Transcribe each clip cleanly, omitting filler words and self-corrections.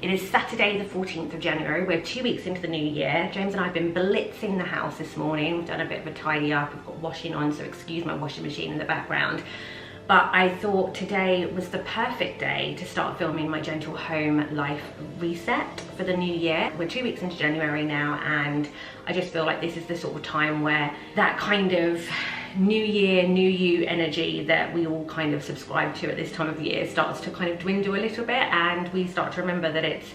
It is Saturday the 14th of January. We're 2 weeks into the new year. James and I have been blitzing the house this morning. We've done a bit of a tidy up. We've got washing on, so excuse my washing machine in the background. But I thought today was the perfect day to start filming my gentle home life reset for the new year. We're 2 weeks into January now, and I just feel like this is the sort of time where that kind of new year, new you energy that we all kind of subscribe to at this time of year starts to kind of dwindle a little bit, and we start to remember that it's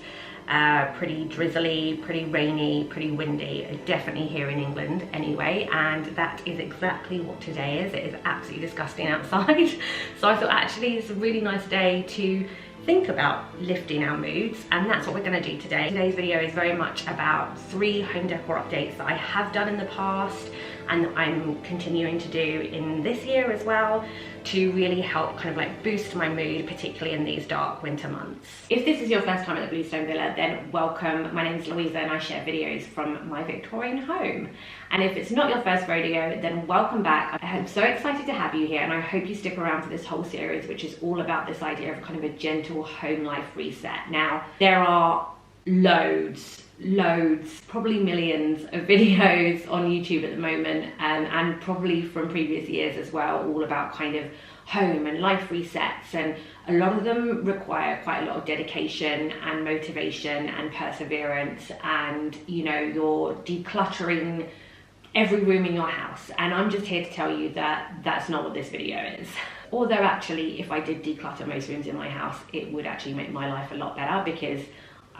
pretty drizzly, pretty rainy, pretty windy, definitely here in England anyway, and that is exactly what today is. It is absolutely disgusting outside. So I thought actually it's a really nice day to think about lifting our moods, and that's what we're going to do today. Today's video is very much about 3 home decor updates that I have done in the past and I'm continuing to do in this year as well, to really help kind of like boost my mood, particularly in these dark winter months. If this is your first time at the Bluestone Villa, then welcome. My name is Louisa and I share videos from my Victorian home. And if it's not your first video, then welcome back. I'm so excited to have you here, and I hope you stick around for this whole series, which is all about this idea of kind of a gentle home life reset. Now, there are loads, probably millions of videos on YouTube at the moment, and probably from previous years as well, all about kind of home and life resets, and a lot of them require quite a lot of dedication and motivation and perseverance, and you know, you're decluttering every room in your house, and I'm just here to tell you that that's not what this video is. Although actually, if I did declutter most rooms in my house, it would actually make my life a lot better, because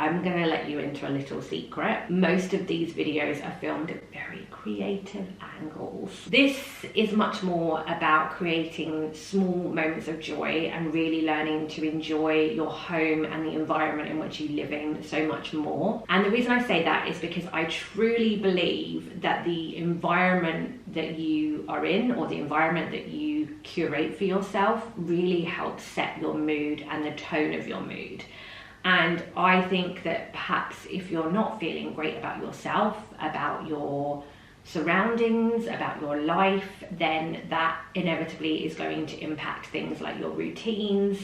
I'm gonna let you into a little secret. Most of these videos are filmed at very creative angles. This is much more about creating small moments of joy and really learning to enjoy your home and the environment in which you live in so much more. And the reason I say that is because I truly believe that the environment that you are in, or the environment that you curate for yourself, really helps set your mood and the tone of your mood. And I think that perhaps if you're not feeling great about yourself, about your surroundings, about your life, then that inevitably is going to impact things like your routines,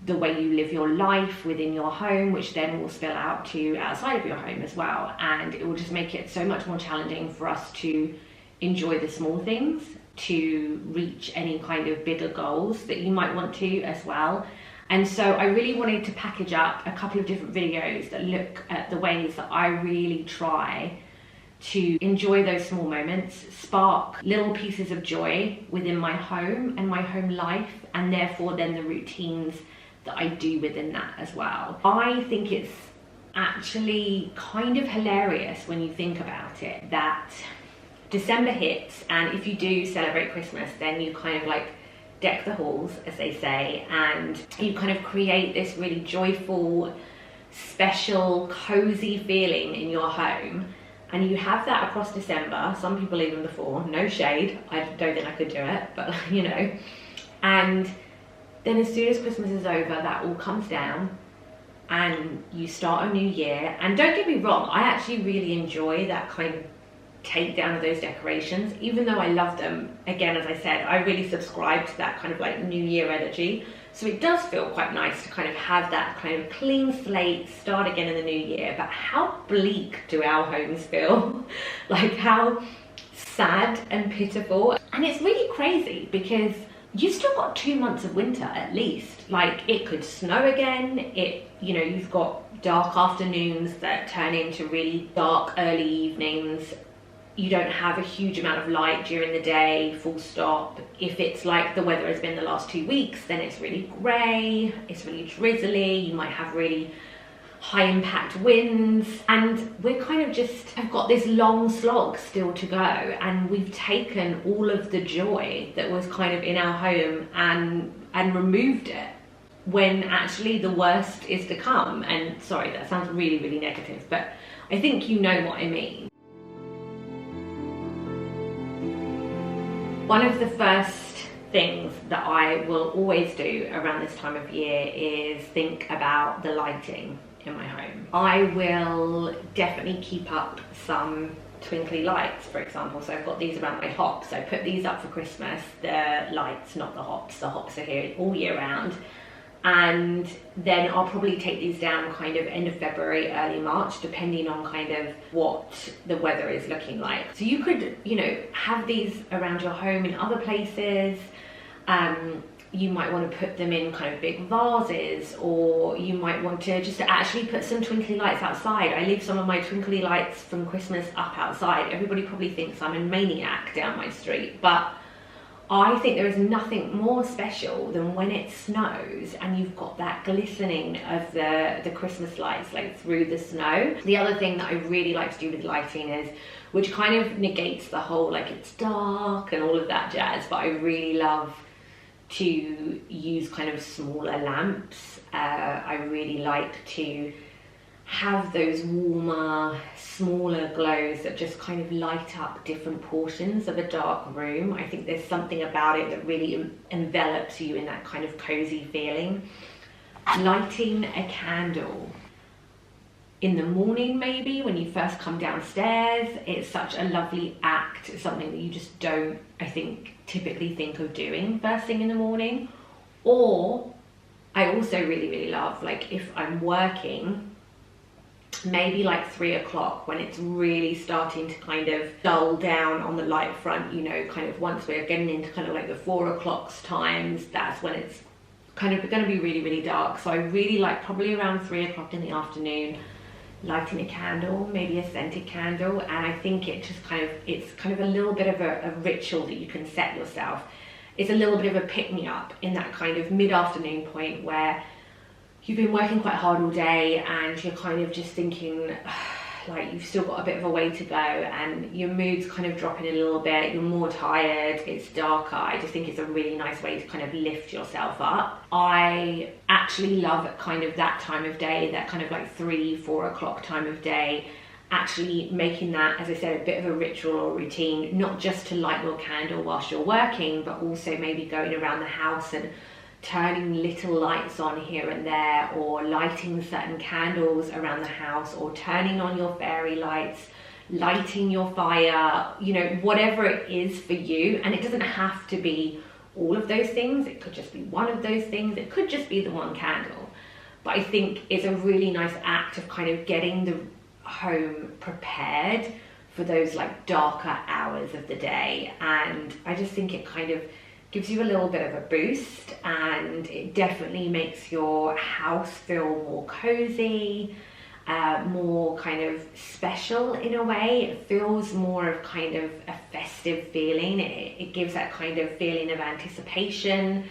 the way you live your life within your home, which then will spill out to outside of your home as well. And it will just make it so much more challenging for us to enjoy the small things, to reach any kind of bigger goals that you might want to as well. And so I really wanted to package up a couple of different videos that look at the ways that I really try to enjoy those small moments, spark little pieces of joy within my home and my home life, and therefore then the routines that I do within that as well. I think it's actually kind of hilarious when you think about it, that December hits, and if you do celebrate Christmas, then you kind of like deck the halls, as they say, and you kind of create this really joyful, special, cozy feeling in your home, and you have that across December, some people even before, no shade, I don't think I could do it, but you know. And then as soon as Christmas is over, that all comes down and you start a new year. And don't get me wrong, I actually really enjoy that kind of take down of those decorations, even though I love them. Again, as I said, I really subscribe to that kind of like new year energy, so it does feel quite nice to kind of have that kind of clean slate, start again in the new year. But how bleak do our homes feel? Like how sad and pitiful. And it's really crazy because you've still got 2 months of winter at least. Like, it could snow again, you know, you've got dark afternoons that turn into really dark early evenings. You don't have a huge amount of light during the day, full stop. If it's like the weather has been the last 2 weeks, then it's really grey, it's really drizzly, you might have really high impact winds, and we're kind of just have got this long slog still to go, and we've taken all of the joy that was kind of in our home and removed it, when actually the worst is to come. And sorry, that sounds really, really negative, but I think you know what I mean. One of the first things that I will always do around this time of year is think about the lighting in my home. I will definitely keep up some twinkly lights, for example. So I've got these around my hops. I put these up for Christmas, the lights, not the hops. The hops are here all year round. And then I'll probably take these down kind of end of February, early March, depending on kind of what the weather is looking like. So you could, you know, have these around your home in other places. You might want to put them in kind of big vases, or you might want to just actually put some twinkly lights outside. I leave some of my twinkly lights from Christmas up outside. Everybody probably thinks I'm a maniac down my street, but I think there is nothing more special than when it snows and you've got that glistening of the Christmas lights like through the snow. The other thing that I really like to do with lighting is, which kind of negates the whole like it's dark and all of that jazz, but I really love to use kind of smaller lamps. I really like to have those warmer, smaller glows that just kind of light up different portions of a dark room. I think there's something about it that really envelops you in that kind of cozy feeling. Lighting a candle in the morning, maybe when you first come downstairs, it's such a lovely act. It's something that you just don't, I think, typically think of doing first thing in the morning. Or I also really love, like if I'm working, maybe like 3 o'clock when it's really starting to kind of dull down on the light front, you know, kind of once we're getting into kind of like the 4 o'clock times, that's when it's kind of going to be really dark. So I really like probably around 3 o'clock in the afternoon, lighting a candle, maybe a scented candle. And I think it just kind of, it's kind of a little bit of a ritual that you can set yourself. It's a little bit of a pick-me-up in that kind of mid-afternoon point where you've been working quite hard all day and you're kind of just thinking like you've still got a bit of a way to go and your mood's kind of dropping a little bit, you're more tired, it's darker. I just think it's a really nice way to kind of lift yourself up. I actually love kind of that time of day, that kind of like 3-4 o'clock time of day, actually making that, as I said, a bit of a ritual or routine, not just to light your candle whilst you're working, but also maybe going around the house and turning little lights on here and there, or lighting certain candles around the house, or turning on your fairy lights, lighting your fire, you know, whatever it is for you. And it doesn't have to be all of those things, it could just be one of those things, it could just be the one candle. But I think it's a really nice act of kind of getting the home prepared for those like darker hours of the day. And I just think it kind of gives you a little bit of a boost, and it definitely makes your house feel more cozy, more kind of special in a way. It feels more of kind of a festive feeling. It gives that kind of feeling of anticipation,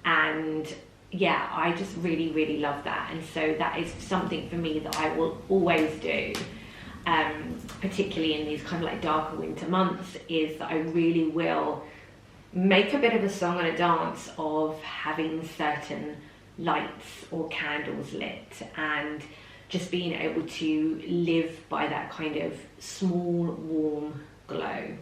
and yeah, I just really love that. And so that is something for me that I will always do, particularly in these kind of like darker winter months, is that I really will make a bit of a song and a dance of having certain lights or candles lit, and just being able to live by that kind of small warm glow.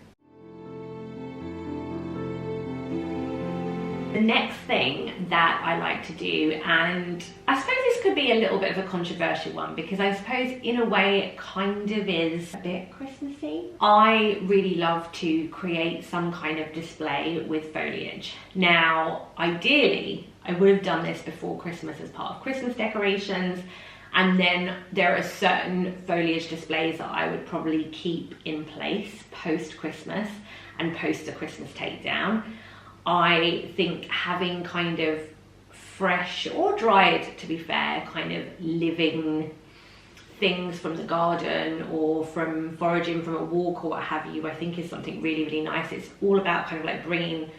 The next thing that I like to do, and I suppose this could be a little bit of a controversial one, because I suppose in a way it kind of is a bit Christmassy. I really love to create some kind of display with foliage. Now, ideally, I would have done this before Christmas as part of Christmas decorations, and then there are certain foliage displays that I would probably keep in place post-Christmas and post the Christmas takedown. I think having kind of fresh or dried, to be fair, kind of living things from the garden or from foraging from a walk or what have you, I think is something really nice. It's all about kind of like bringing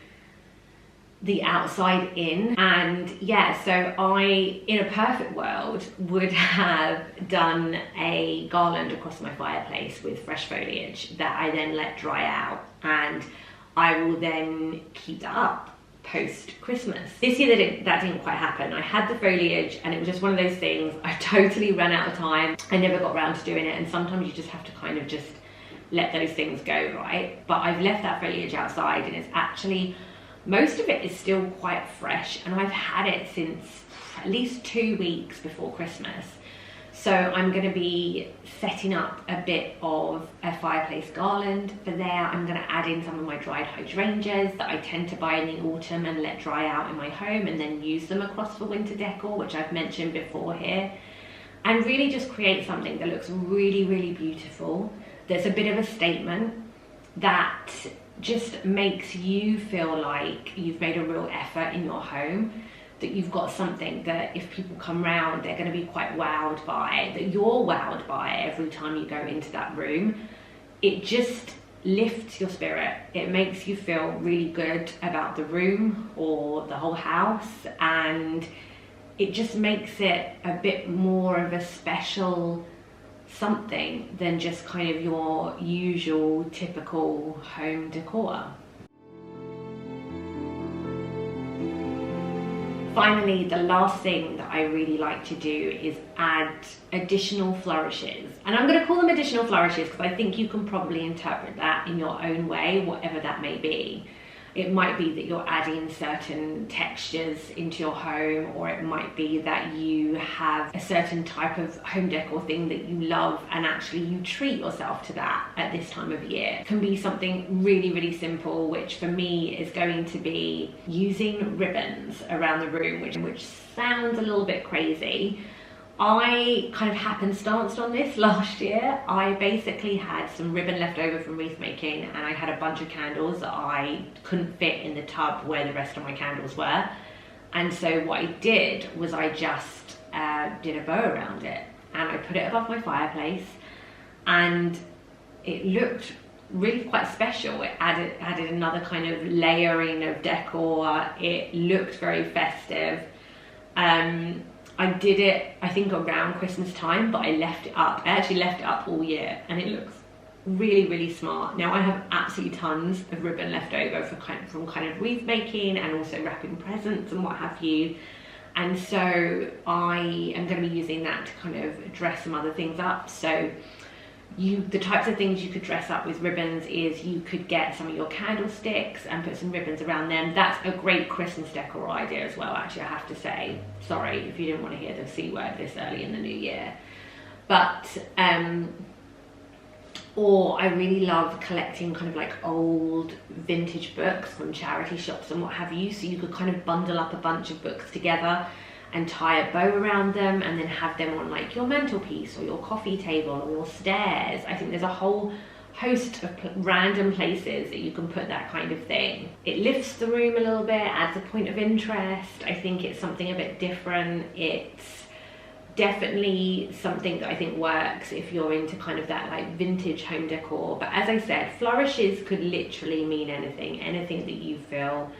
the outside in. And yeah, so I, in a perfect world, would have done a garland across my fireplace with fresh foliage that I then let dry out, and I will then keep that up post-Christmas. This year that didn't quite happen. I had the foliage and it was just one of those things. I totally ran out of time. I never got around to doing it, and sometimes you just have to kind of just let those things go, right? But I've left that foliage outside, and it's actually, most of it is still quite fresh, and I've had it since at least 2 weeks before Christmas. So I'm going to be setting up a bit of a fireplace garland. For there, I'm going to add in some of my dried hydrangeas that I tend to buy in the autumn and let dry out in my home, and then use them across for winter decor, which I've mentioned before here. And really just create something that looks really, really beautiful. There's a bit of a statement that just makes you feel like you've made a real effort in your home, that you've got something that if people come round, they're going to be quite wowed by, that you're wowed by every time you go into that room. It just lifts your spirit. It makes you feel really good about the room or the whole house, and it just makes it a bit more of a special something than just kind of your usual typical home decor. Finally, the last thing that I really like to do is add additional flourishes. And I'm going to call them additional flourishes because I think you can probably interpret that in your own way, whatever that may be. It might be that you're adding certain textures into your home, or it might be that you have a certain type of home decor thing that you love and actually you treat yourself to that at this time of year. It can be something really, really simple, which for me is going to be using ribbons around the room, which sounds a little bit crazy. I kind of happenstanced on this last year. I basically had some ribbon left over from wreath making, and I had a bunch of candles that I couldn't fit in the tub where the rest of my candles were. And so what I did was I just did a bow around it, and I put it above my fireplace, and it looked really quite special. It added another kind of layering of decor. It looked very festive. I did it, I think, around Christmas time, but I left it up. I actually left it up all year, and it looks really, really smart. Now I have absolutely tons of ribbon left over from kind of wreath making and also wrapping presents and what have you. And so I am going to be using that to kind of dress some other things up. So the types of things you could dress up with ribbons is you could get some of your candlesticks and put some ribbons around them. That's a great Christmas decor idea as well, actually, I have to say. Sorry if you didn't want to hear the C word this early in the new year. But, or I really love collecting kind of like old vintage books from charity shops and what have you. So you could kind of bundle up a bunch of books together and tie a bow around them, and then have them on like your mantelpiece or your coffee table or your stairs. I think there's a whole host of random places that you can put that kind of thing. It lifts the room a little bit, adds a point of interest. I think it's something a bit different. It's definitely something that I think works if you're into kind of that like vintage home decor. But as I said, flourishes could literally mean anything that you feel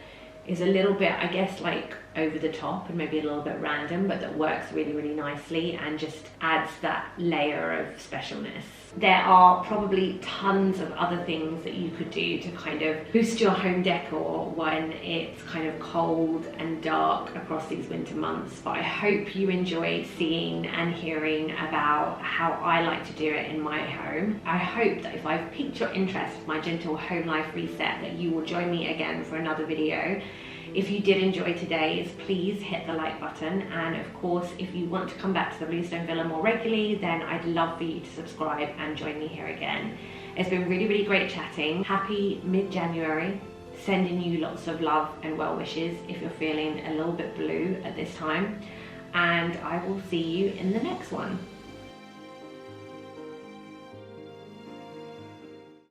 is a little bit, I guess, like over the top and maybe a little bit random, but that works really, really nicely and just adds that layer of specialness. There are probably tons of other things that you could do to kind of boost your home decor when it's kind of cold and dark across these winter months, but I hope you enjoyed seeing and hearing about how I like to do it in my home. I hope that if I've piqued your interest with my gentle home life reset, that you will join me again for another video. If you did enjoy today's, please hit the like button, and of course if you want to come back to the Bluestone Villa more regularly, then I'd love for you to subscribe and join me here again. It's been really, really great chatting. Happy mid-January. Sending you lots of love and well wishes if you're feeling a little bit blue at this time, and I will see you in the next one.